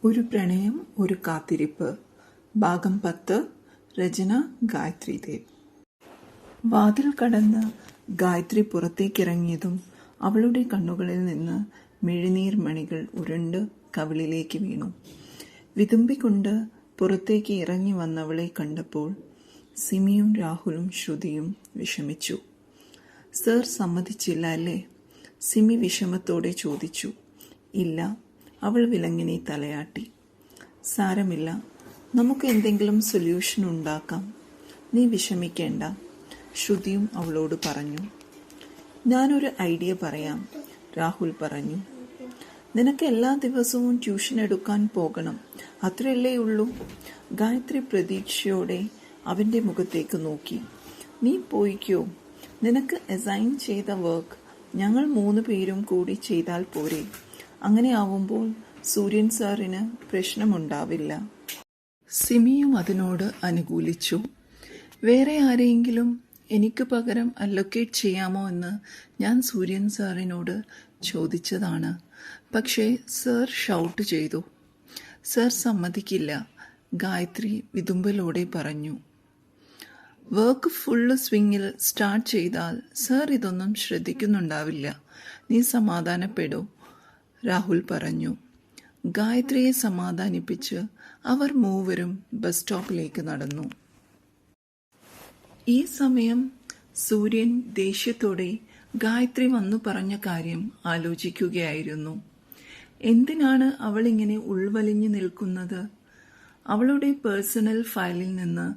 ഒരു പ്രണയം ഒരു കാത്തിരിപ്പ് ഭാഗം 10. രചന ഗായത്രി ദേവ്. വാതിൽ കടന്ന് ഗായത്രി പുറത്തേക്കിറങ്ങിയതും അവളുടെ കണ്ണുകളിൽ നിന്ന് മിഴിനീർ മണികൾ ഉരുണ്ട് കവിളിലേക്ക് വീണു. വിതുമ്പിക്കൊണ്ട് പുറത്തേക്ക് ഇറങ്ങി വന്നവളെ കണ്ടപ്പോൾ സിമിയും രാഹുലും ശ്രുതിയും വിഷമിച്ചു. സർ സമ്മതിച്ചില്ല അല്ലേ? സിമി വിഷമത്തോടെ ചോദിച്ചു. ഇല്ല, അവൾ വിലങ്ങിനെ തലയാട്ടി. സാരമില്ല, നമുക്ക് എന്തെങ്കിലും സൊല്യൂഷൻ ഉണ്ടാക്കാം, നീ വിഷമിക്കേണ്ട, ശ്രുതിയും അവളോട് പറഞ്ഞു. ഞാനൊരു ഐഡിയ പറയാം, രാഹുൽ പറഞ്ഞു. നിനക്ക് എല്ലാ ദിവസവും ട്യൂഷൻ എടുക്കാൻ പോകണം, അത്രയല്ലേ ഉള്ളൂ? ഗായത്രി പ്രതീക്ഷയോടെ അവൻ്റെ മുഖത്തേക്ക് നോക്കി. നീ പോയിക്കോ, നിനക്ക് അസൈൻ ചെയ്ത വർക്ക് ഞങ്ങൾ 3 പേരും കൂടി ചെയ്താൽ പോരെ? അങ്ങനെ ആവുമ്പോൾ സൂര്യൻ സാറിന് പ്രശ്നമുണ്ടാവില്ല. സിമിയും അതിനോട് അനുകൂലിച്ചു. വേറെ ആരെയെങ്കിലും എനിക്ക് പകരം അലൊക്കേറ്റ് ചെയ്യാമോ എന്ന് ഞാൻ സൂര്യൻ സാറിനോട് ചോദിച്ചതാണ്. പക്ഷേ സർ ഷൗട്ട് ചെയ്തു. സർ സമ്മതിക്കില്ല, ഗായത്രി വിതുമ്പലോടെ പറഞ്ഞു. വർക്ക് ഫുള്ള് സ്വിങ്ങിൽ സ്റ്റാർട്ട് ചെയ്താൽ സർ ഇതൊന്നും ശ്രദ്ധിക്കുന്നുണ്ടാവില്ല, നീ സമാധാനപ്പെടൂ, രാഹുൽ പറഞ്ഞു. ഗായത്രിയെ സമാധാനിപ്പിച്ച് അവർ മൂവരും ബസ് സ്റ്റോപ്പിലേക്ക് നടന്നു. ഈ സമയം സൂര്യൻ ദേഷ്യത്തോടെ ഗായത്രി വന്നു പറഞ്ഞ കാര്യം ആലോചിക്കുകയായിരുന്നു. എന്തിനാണ് അവൾ ഇങ്ങനെ ഉൾവലിഞ്ഞു നിൽക്കുന്നത്? അവളുടെ പേഴ്സണൽ ഫയലിൽ നിന്ന്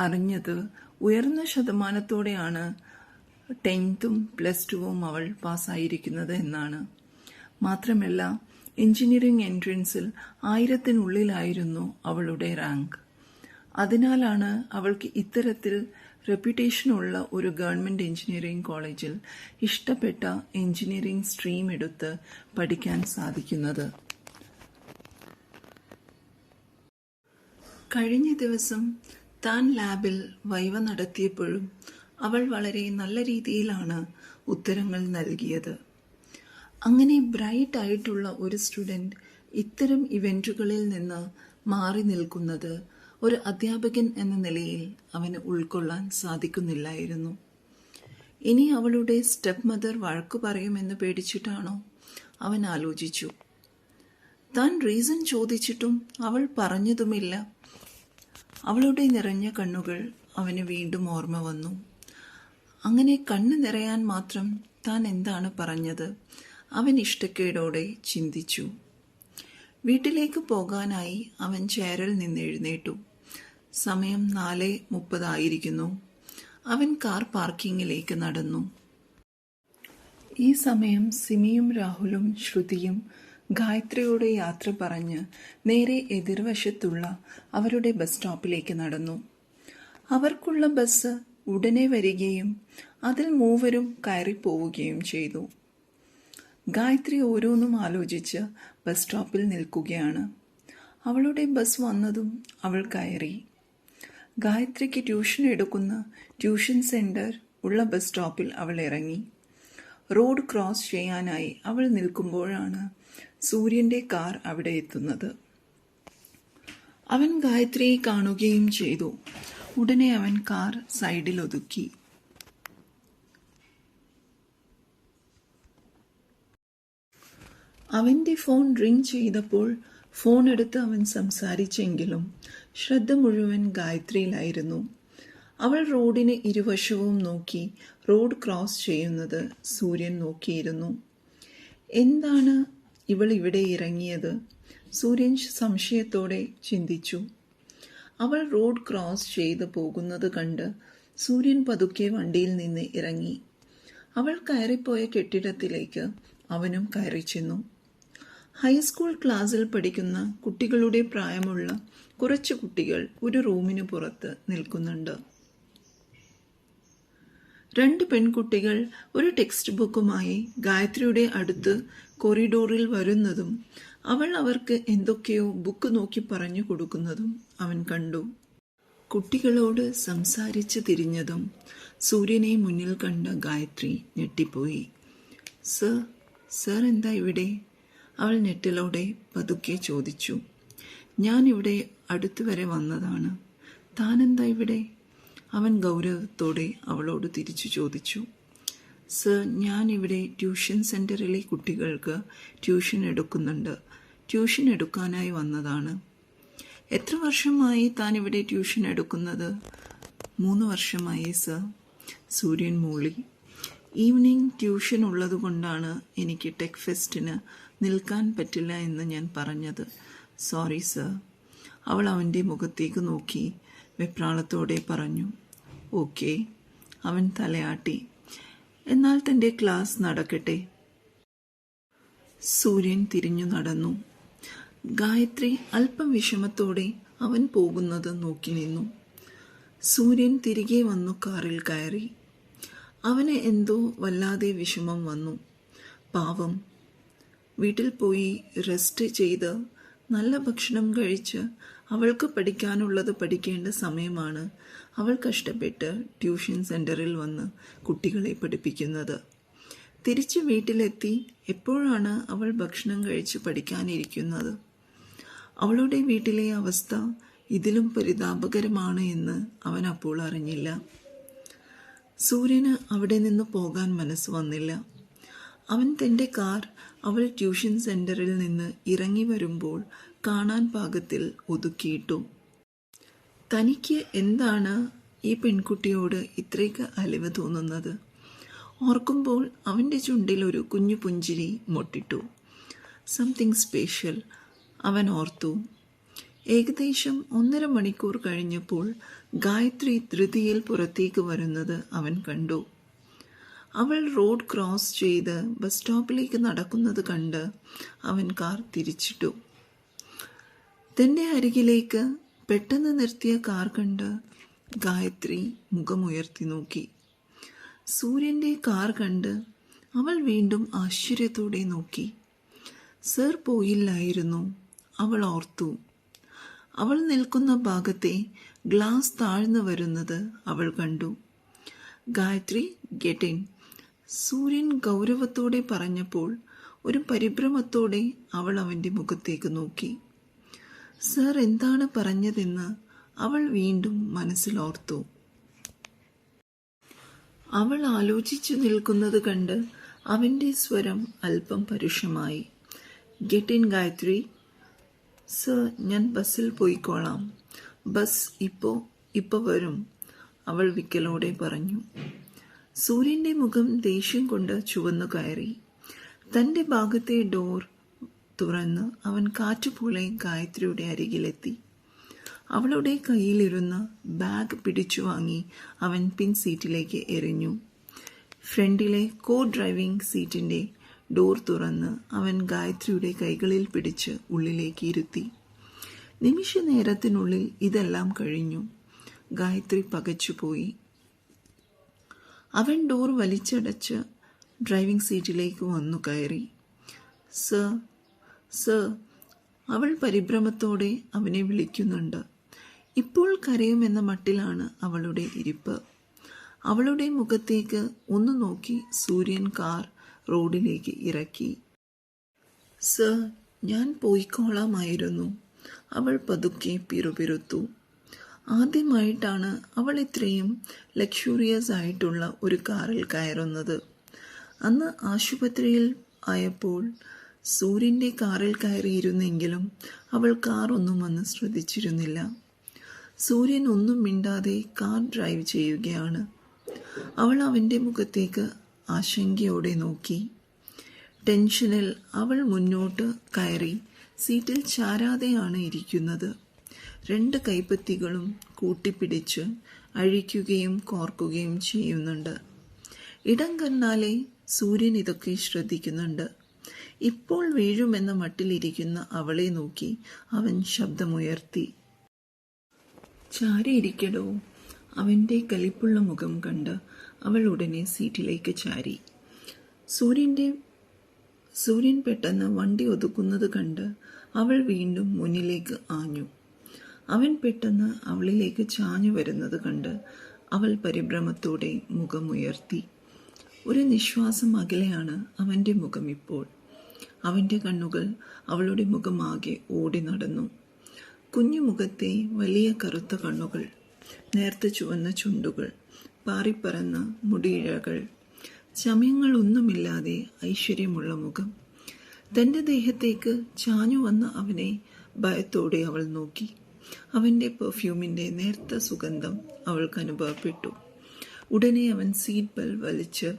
അറിഞ്ഞത് ഉയർന്ന ശതമാനത്തോടെയാണ് 10th +2 അവൾ പാസ്സായിരിക്കുന്നത് എന്നാണ്. മാത്രമല്ല, എഞ്ചിനീയറിംഗ് എൻട്രൻസിൽ 1000-നുള്ളിലായിരുന്നു അവളുടെ റാങ്ക്. അതിനാലാണ് അവൾക്ക് ഇത്തരത്തിൽ റെപ്യൂട്ടേഷനുള്ള ഒരു ഗവൺമെൻറ് എഞ്ചിനീയറിംഗ് കോളേജിൽ ഇഷ്ടപ്പെട്ട എഞ്ചിനീയറിംഗ് സ്ട്രീം എടുത്ത് പഠിക്കാൻ സാധിക്കുന്നത്. കഴിഞ്ഞ ദിവസം താൻ ലാബിൽ വൈവ നടത്തിയപ്പോഴും അവൾ വളരെ നല്ല രീതിയിലാണ് ഉത്തരങ്ങൾ നൽകിയത്. അങ്ങനെ ബ്രൈറ്റ് ആയിട്ടുള്ള ഒരു സ്റ്റുഡൻറ് ഇത്തരം ഇവൻറ്റുകളിൽ നിന്ന് മാറി നിൽക്കുന്നത് ഒരു അധ്യാപകൻ എന്ന നിലയിൽ അവന് ഉൾക്കൊള്ളാൻ സാധിക്കുന്നില്ലായിരുന്നു. ഇനി അവളുടെ സ്റ്റെപ്പ് മദർ വഴക്കു പറയുമെന്ന് പേടിച്ചിട്ടാണോ? അവൻ ആലോചിച്ചു. താൻ റീസൺ ചോദിച്ചിട്ടും അവൾ പറഞ്ഞതുമില്ല. അവളുടെ നിറഞ്ഞ കണ്ണുകൾ അവന് വീണ്ടും ഓർമ്മ വന്നു. അങ്ങനെ കണ്ണ് നിറയാൻ മാത്രം താൻ എന്താണ് പറഞ്ഞത്? അവൻ ഇഷ്ടക്കേടോടെ ചിന്തിച്ചു. വീട്ടിലേക്ക് പോകാനായി അവൻ ചെയറിൽ നിന്ന് എഴുന്നേറ്റു. സമയം 4:30 ആയിരിക്കുന്നു. അവൻ കാർ പാർക്കിങ്ങിലേക്ക് നടന്നു. ഈ സമയം സിമിയും രാഹുലും ശ്രുതിയും ഗായത്രിയോട് യാത്ര പറഞ്ഞ് നേരെ എതിർവശത്തുള്ള അവരുടെ ബസ് സ്റ്റോപ്പിലേക്ക് നടന്നു. അവർക്കുള്ള ബസ് ഉടനെ വരികയും അതിൽ മൂവരും കയറിപ്പോവുകയും ചെയ്തു. ഗായത്രി ഓരോന്നും ആലോചിച്ച് ബസ് സ്റ്റോപ്പിൽ നിൽക്കുകയാണ്. അവളുടെ ബസ് വന്നതും അവൾ കയറി. ഗായത്രിക്ക് ട്യൂഷൻ എടുക്കുന്ന ട്യൂഷൻ സെൻറ്റർ ഉള്ള ബസ് സ്റ്റോപ്പിൽ അവൾ ഇറങ്ങി. റോഡ് ക്രോസ് ചെയ്യാനായി അവൾ നിൽക്കുമ്പോഴാണ് സൂര്യൻ്റെ കാർ അവിടെ എത്തുന്നത്. അവൻ ഗായത്രിയെ കാണുകയും ചെയ്തു. ഉടനെ അവൻ കാർ സൈഡിൽ ഒതുക്കി. അവൻ്റെ ഫോൺ റിംഗ് ചെയ്തപ്പോൾ ഫോൺ എടുത്ത് അവൻ സംസാരിച്ചെങ്കിലും ശ്രദ്ധ മുഴുവൻ ഗായത്രിയിലായിരുന്നു. അവൾ റോഡിന് ഇരുവശവും നോക്കി റോഡ് ക്രോസ് ചെയ്യുന്നത് സൂര്യൻ നോക്കിയിരുന്നു. എന്താണ് ഇവൾ ഇവിടെ ഇറങ്ങിയത്? സൂര്യൻ സംശയത്തോടെ ചിന്തിച്ചു. അവൾ റോഡ് ക്രോസ് ചെയ്ത് പോകുന്നത് കണ്ട് സൂര്യൻ പതുക്കെ വണ്ടിയിൽ നിന്ന് ഇറങ്ങി. അവൾ കയറിപ്പോയ കെട്ടിടത്തിലേക്ക് അവനും കയറി ചെന്നു. ഹൈസ്കൂൾ ക്ലാസ്സിൽ പഠിക്കുന്ന കുട്ടികളുടെ പ്രായമുള്ള കുറച്ച് കുട്ടികൾ ഒരു റൂമിന് പുറത്ത് നിൽക്കുന്നുണ്ട്. 2 പെൺകുട്ടികൾ ഒരു ടെക്സ്റ്റ് ബുക്കുമായി ഗായത്രിയുടെ അടുത്ത് കൊറിഡോറിൽ വരുന്നതും അവൾ അവർക്ക് എന്തൊക്കെയോ ബുക്ക് നോക്കി പറഞ്ഞു കൊടുക്കുന്നതും അവൻ കണ്ടു. കുട്ടികളോട് സംസാരിച്ച് തിരിഞ്ഞതും സൂര്യനെ മുന്നിൽ കണ്ട ഗായത്രി ഞെട്ടിപ്പോയി. സർ എന്താ ഇവിടെ? അവൾ ഞെട്ടലോടെ പതുക്കെ ചോദിച്ചു. ഞാനിവിടെ അടുത്തുവരെ വന്നതാണ്. താനെന്താ ഇവിടെ? അവൻ ഗൗരവത്തോടെ അവളോട് തിരിച്ചു ചോദിച്ചു. സർ, ഞാനിവിടെ ട്യൂഷൻ സെൻ്ററിലെ കുട്ടികൾക്ക് ട്യൂഷൻ എടുക്കുന്നുണ്ട്. ട്യൂഷൻ എടുക്കാനായി വന്നതാണ്. എത്ര വർഷമായി താൻ ഇവിടെ ട്യൂഷൻ എടുക്കുന്നത്? 3 വർഷമായി സർ. സൂര്യൻ മൂളി. ഈവനിങ് ട്യൂഷൻ ഉള്ളതുകൊണ്ടാണ് എനിക്ക് ടെക് ഫെസ്റ്റിന് നിൽക്കാൻ പറ്റില്ല എന്ന് ഞാൻ പറഞ്ഞത്. Sorry sir. അവൾ അവൻ്റെ മുഖത്തേക്ക് നോക്കി വെപ്രാളത്തോടെ പറഞ്ഞു. ഓക്കെ. അവൻ തലയാട്ടി. എന്നാൽ തൻ്റെ ക്ലാസ് നടക്കട്ടെ. സൂര്യൻ തിരിഞ്ഞു നടന്നു. ഗായത്രി അല്പം വിഷമത്തോടെ അവൻ പോകുന്നത് നോക്കി നിന്നു. സൂര്യൻ തിരികെ വന്നു കാറിൽ കയറി. അവന് എന്തോ വല്ലാതെ വിഷമം വന്നു. പാവം. വീട്ടിൽ പോയി റെസ്റ്റ് ചെയ്ത് നല്ല ഭക്ഷണം കഴിച്ച് അവൾക്ക് പഠിക്കാനുള്ളത് പഠിക്കേണ്ട സമയമാണ് അവൾ കഷ്ടപ്പെട്ട് ട്യൂഷൻ സെൻ്ററിൽ വന്ന് കുട്ടികളെ പഠിപ്പിക്കുന്നത്. തിരിച്ച് വീട്ടിലെത്തി എപ്പോഴാണ് അവൾ ഭക്ഷണം കഴിച്ച് പഠിക്കാനിരിക്കുന്നത്? അവളുടെ വീട്ടിലെ അവസ്ഥ ഇതിലും പരിതാപകരമാണ് എന്ന് അവൻ അപ്പോൾ അറിഞ്ഞില്ല. സൂര്യന് അവിടെ നിന്ന് പോകാൻ മനസ്സ് വന്നില്ല. അവൻ തൻ്റെ കാർ അവൾ ട്യൂഷൻ സെൻ്ററിൽ നിന്ന് ഇറങ്ങി വരുമ്പോൾ കാണാൻ പാകത്തിൽ ഒതുക്കിയിട്ടു. തനിക്ക് എന്താണ് ഈ പെൺകുട്ടിയോട് ഇത്രയ്ക്ക് അലിവ് തോന്നുന്നത്? ഓർക്കുമ്പോൾ അവൻ്റെ ചുണ്ടിൽ ഒരു കുഞ്ഞു പുഞ്ചിരി മൊട്ടിട്ടു. സംതിങ് സ്പെഷ്യൽ, അവൻ ഓർത്തു. ഏകദേശം 1.5 മണിക്കൂർ കഴിഞ്ഞപ്പോൾ ഗായത്രി ധൃതിയിൽ പുറത്തേക്ക് വരുന്നത് അവൻ കണ്ടു. അവൾ റോഡ് ക്രോസ് ചെയ്ത് ബസ് സ്റ്റോപ്പിലേക്ക് നടക്കുന്നത് കണ്ട് അവൻ കാർ തിരിച്ചിട്ടു. തൻ്റെ അരികിലേക്ക് പെട്ടെന്ന് നിർത്തിയ കാർ കണ്ട് ഗായത്രി മുഖമുയർത്തി നോക്കി. സൂര്യൻ്റെ കാർ കണ്ട് അവൾ വീണ്ടും ആശ്ചര്യത്തോടെ നോക്കി. സർ പോയില്ലായിരുന്നു, അവൾ ഓർത്തു. അവൾ നിൽക്കുന്ന ഭാഗത്തെ ഗ്ലാസ് താഴ്ന്നു വരുന്നത് അവൾ കണ്ടു. ഗായത്രി, ഗെറ്റ് ഇൻ, സൂര്യൻ ഗൗരവത്തോടെ പറഞ്ഞപ്പോൾ ഒരു പരിഭ്രമത്തോടെ അവൾ അവൻ്റെ മുഖത്തേക്ക് നോക്കി. സർ എന്താണ് പറഞ്ഞതെന്ന് അവൾ വീണ്ടും മനസ്സിലോർത്തു. അവൾ ആലോചിച്ചു നിൽക്കുന്നത് കണ്ട് അവൻ്റെ സ്വരം അല്പം പരുഷമായി. Get in Gayathri. സർ, ഞാൻ ബസ്സിൽ പോയിക്കോളാം. ബസ് ഇപ്പോൾ വരും, അവൾ വിക്കലോടെ പറഞ്ഞു. സൂര്യൻ്റെ മുഖം ദേഷ്യം കൊണ്ട് ചുവന്നു കയറി. തൻ്റെ ഭാഗത്തെ ഡോർ തുറന്ന് അവൻ കാറ്റുപോലെ ഗായത്രിയുടെ അരികിലെത്തി. അവളുടെ കയ്യിലിരുന്ന ബാഗ് പിടിച്ചു വാങ്ങി അവൻ പിൻ സീറ്റിലേക്ക് എറിഞ്ഞു. ഫ്രണ്ടിലെ കോ ഡ്രൈവിംഗ് സീറ്റിൻ്റെ ഡോർ തുറന്ന് അവൻ ഗായത്രിയുടെ കൈകളിൽ പിടിച്ച് ഉള്ളിലേക്ക് ഇരുത്തി. നിമിഷ നേരത്തിനുള്ളിൽ ഇതെല്ലാം കഴിഞ്ഞു. ഗായത്രി പകച്ചുപോയി. അവൻ ഡോർ വലിച്ചടച്ച് ഡ്രൈവിംഗ് സീറ്റിലേക്ക് വന്നു കയറി. സർ, സർ, അവൾ പരിഭ്രമത്തോടെ അവനെ വിളിക്കുന്നുണ്ട്. ഇപ്പോൾ കരയുമെന്ന മട്ടിലാണ് അവളുടെ ഇരിപ്പ്. അവളുടെ മുഖത്തേക്ക് ഒന്ന് നോക്കി സൂര്യൻ കാർ റോഡിലേക്ക് ഇറക്കി. സർ, ഞാൻ പോയിക്കോളാമായിരുന്നു, അവൾ പതുക്കെ പിറുപിറുത്തു. ആദ്യമായിട്ടാണ് അവൾ ഇത്രയും ലക്ഷൂറിയസ് ആയിട്ടുള്ള ഒരു കാറിൽ കയറുന്നത്. അന്ന് ആശുപത്രിയിൽ ആയപ്പോൾ സൂര്യൻ്റെ കാറിൽ കയറിയിരുന്നെങ്കിലും അവൾ കാർ ഒന്നും അന്ന് ശ്രദ്ധിച്ചിരുന്നില്ല. സൂര്യൻ ഒന്നും മിണ്ടാതെ കാർ ഡ്രൈവ് ചെയ്യുകയാണ്. അവൾ അവൻ്റെ മുഖത്തേക്ക് ആശങ്കയോടെ നോക്കി. ടെൻഷനിൽ അവൾ മുന്നോട്ട് കയറി സീറ്റിൽ ചാരാതെയാണ് ഇരിക്കുന്നത്. 2 കൈപ്പത്തികളും കൂട്ടിപ്പിടിച്ച് അഴിക്കുകയും കോർക്കുകയും ചെയ്യുന്നുണ്ട്. ഇടം കണ്ണാലെ സൂര്യൻ ഇതൊക്കെ ശ്രദ്ധിക്കുന്നുണ്ട്. ഇപ്പോൾ വീഴുമെന്ന മട്ടിലിരിക്കുന്ന അവളെ നോക്കി അവൻ ശബ്ദമുയർത്തി. ചാരിയിരിക്കടോ. അവൻ്റെ കലിപ്പുള്ള മുഖം കണ്ട് അവൾ ഉടനെ സീറ്റിലേക്ക് ചാരി. സൂര്യൻ പെട്ടെന്ന് വണ്ടി ഒതുക്കുന്നത് കണ്ട് അവൾ വീണ്ടും മുന്നിലേക്ക് ആഞ്ഞു. അവൻ പെട്ടെന്ന് അവളിലേക്ക് ചാഞ്ഞു വരുന്നത് കണ്ട് അവൾ പരിഭ്രമത്തോടെ മുഖമുയർത്തി. ഒരു നിശ്വാസം അകലെയാണ് അവൻ്റെ മുഖം ഇപ്പോൾ. അവൻ്റെ കണ്ണുകൾ അവളുടെ മുഖമാകെ ഓടി നടന്നു. കുഞ്ഞുമുഖത്തെ വലിയ കറുത്ത കണ്ണുകൾ, നേർത്ത ചുവന്ന ചുണ്ടുകൾ, പാറിപ്പറന്ന മുടിയിഴകൾ, ചമയങ്ങളൊന്നുമില്ലാതെ ഐശ്വര്യമുള്ള മുഖം. തന്റെ ദേഹത്തേക്ക് ചാഞ്ഞു വന്ന അവനെ ഭയത്തോടെ അവൾ നോക്കി. അവന്റെ പെർഫ്യൂമിന്റെ നേർത്ത സുഗന്ധം അവൾക്ക് അനുഭവപ്പെട്ടു. ഉടനെ അവൻ സീറ്റ് ബെൽറ്റ് വലിച്ച്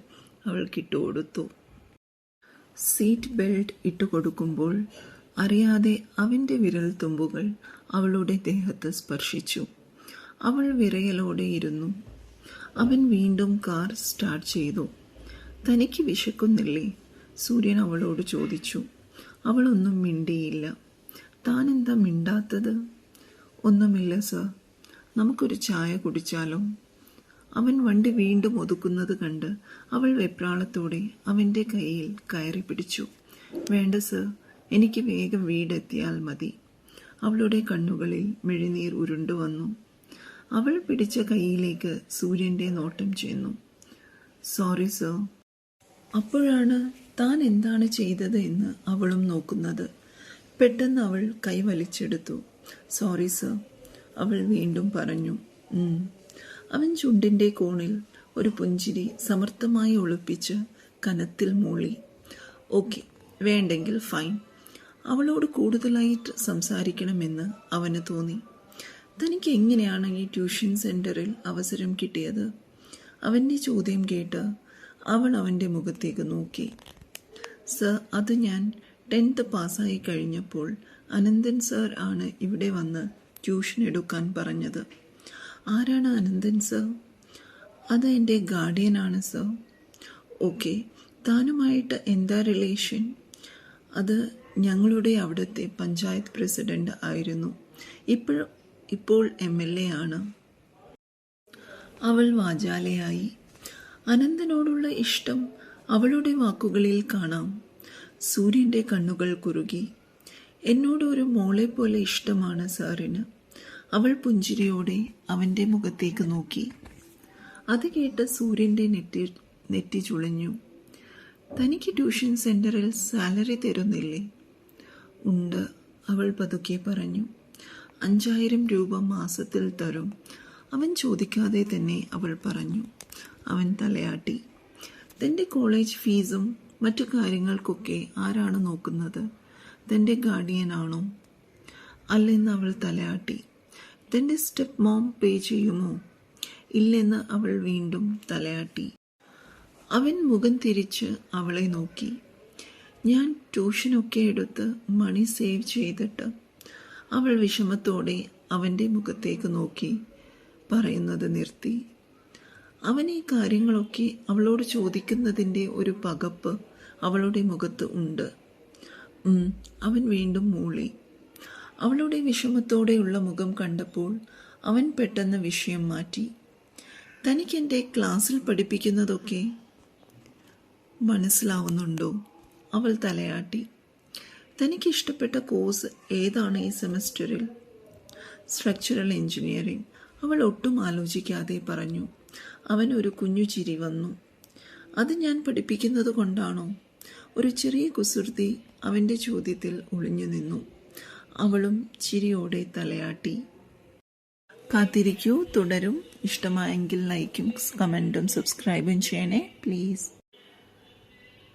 അവൾക്കിട്ടുകൊടുത്തു. സീറ്റ് ബെൽറ്റ് ഇട്ടുകൊടുക്കുമ്പോൾ അറിയാതെ അവന്റെ വിരൽ തുമ്പുകൾ അവളുടെ ദേഹത്ത് സ്പർശിച്ചു. അവൾ വിറയലോടെ ഇരുന്നു. അവൻ വീണ്ടും കാർ സ്റ്റാർട്ട് ചെയ്തു. തനിക്ക് വിശക്കുന്നില്ലേ? സൂര്യൻ അവളോട് ചോദിച്ചു. അവളൊന്നും മിണ്ടിയില്ല. താനെന്താ മിണ്ടാത്തത്? ഒന്നുമില്ല സർ. നമുക്കൊരു ചായ കുടിച്ചാലോ? അവൻ വണ്ടി വീണ്ടും ഒതുക്കുന്നത് കണ്ട് അവൾ വെപ്രാളത്തോടെ അവന്റെ കയ്യിൽ കയറി പിടിച്ചു. വേണ്ട സർ, എനിക്ക് വേഗം വീടെത്തിയാൽ മതി. അവളുടെ കണ്ണുകളിൽ മിഴിനീർ ഉരുണ്ടുവന്നു. അവൾ പിടിച്ച കൈയിലേക്ക് സൂര്യന്റെ നോട്ടം ചെന്നു. Sorry sir. അപ്പോഴാണ് താൻ എന്താണ് ചെയ്തത് എന്ന് അവളും നോക്കുന്നത്. പെട്ടെന്ന് അവൾ കൈ വലിച്ചെടുത്തു. സോറി സർ, അവൾ വീണ്ടും പറഞ്ഞു. അവൻ ചുണ്ടിന്റെ കോണിൽ ഒരു പുഞ്ചിരി സമർത്ഥമായി ഒളിപ്പിച്ച് കനത്തിൽ മൂളി. ഓക്കെ, വേണ്ടെങ്കിൽ ഫൈൻ. അവളോട് കൂടുതലായിട്ട് സംസാരിക്കണമെന്ന് അവന് തോന്നി. തനിക്ക് എങ്ങനെയാണ് ഈ ട്യൂഷൻ സെന്ററിൽ അവസരം കിട്ടിയത്? അവന്റെ ചോദ്യം കേട്ട് അവൾ അവന്റെ മുഖത്തേക്ക് നോക്കി. സർ, അത് ഞാൻ 10th പാസ്സായി കഴിഞ്ഞപ്പോൾ അനന്തൻ സർ ആണ് ഇവിടെ വന്ന് ട്യൂഷൻ എടുക്കാൻ പറഞ്ഞത്. ആരാണ് അനന്തൻ സർ? അത് എൻ്റെ ഗാർഡിയനാണ് സർ. ഓക്കെ, താനുമായിട്ട് എന്താ റിലേഷൻ? അത് ഞങ്ങളുടെ അവിടുത്തെ പഞ്ചായത്ത് പ്രസിഡന്റ് ആയിരുന്നു. ഇപ്പോൾ MLA ആണ്. അവൾ വാചാലയായി. അനന്തനോടുള്ള ഇഷ്ടം അവളുടെ വാക്കുകളിൽ കാണാം. സൂര്യന്റെ കണ്ണുകൾ കുറുകി. എന്നോട് ഒരു മോളെ പോലെ ഇഷ്ടമാണ് സാറിന്. അവൾ പുഞ്ചിരിയോടെ അവന്റെ മുഖത്തേക്ക് നോക്കി. അത് കേട്ട് സൂര്യന്റെ നെറ്റി ചുളിഞ്ഞു. തനിക്ക് ട്യൂഷൻ സെന്ററിൽ സാലറി തരുന്നില്ലേ? ഉണ്ട്, അവൾ പതുക്കെ പറഞ്ഞു. 5000 രൂപ മാസത്തിൽ തരും. അവൻ ചോദിക്കാതെ തന്നെ അവൾ പറഞ്ഞു. അവൻ തലയാട്ടി. തന്റെ കോളേജ് ഫീസും മറ്റു കാര്യങ്ങൾക്കൊക്കെ ആരാണ് നോക്കുന്നത്? തന്റെ ഗാർഡിയനാണോ? അല്ലെന്ന് അവൾ തലയാട്ടി. തന്റെ സ്റ്റെപ്പ് മോം പേ ചെയ്യുമോ? ഇല്ലെന്ന് അവൾ വീണ്ടും തലയാട്ടി. അവൻ മുഖം തിരിച്ച് അവളെ നോക്കി. ഞാൻ ട്യൂഷനൊക്കെ എടുത്ത് മണി സേവ് ചെയ്തിട്ട്. അവൾ വിഷമത്തോടെ അവന്റെ മുഖത്തേക്ക് നോക്കി പറയുന്നത് നിർത്തി. അവൻ ഈ കാര്യങ്ങളൊക്കെ അവളോട് ചോദിക്കുന്നതിൻ്റെ ഒരു പകപ്പ് അവളുടെ മുഖത്ത് ഉണ്ട്. അവൻ വീണ്ടും മൂളി. അവളുടെ വിഷമത്തോടെയുള്ള മുഖം കണ്ടപ്പോൾ അവൻ പെട്ടെന്ന് വിഷയം മാറ്റി. തനിക്കെൻ്റെ ക്ലാസ്സിൽ പഠിപ്പിക്കുന്നതൊക്കെ മനസ്സിലാവുന്നുണ്ടോ? അവൾ തലയാട്ടി. തനിക്കിഷ്ടപ്പെട്ട കോഴ്സ് ഏതാണ് ഈ സെമസ്റ്ററിൽ? Structural engineering. അവൾ ഒട്ടും ആലോചിക്കാതെ പറഞ്ഞു. അവനൊരു കുഞ്ഞു ചിരി വന്നു. അത് ഞാൻ പഠിപ്പിക്കുന്നത് കൊണ്ടാണോ? ഒരു ചെറിയ കുസൃതി അവന്റെ ചോദ്യത്തിൽ ഒളിഞ്ഞു നിന്നു. അവളും ചിരിയോടെ തലയാട്ടി. കാത്തിരിക്കൂ, തുടരും. ഇഷ്ടമായെങ്കിൽ ലൈക്കും കമൻറ്റും സബ്സ്ക്രൈബും ചെയ്യണേ പ്ലീസ്.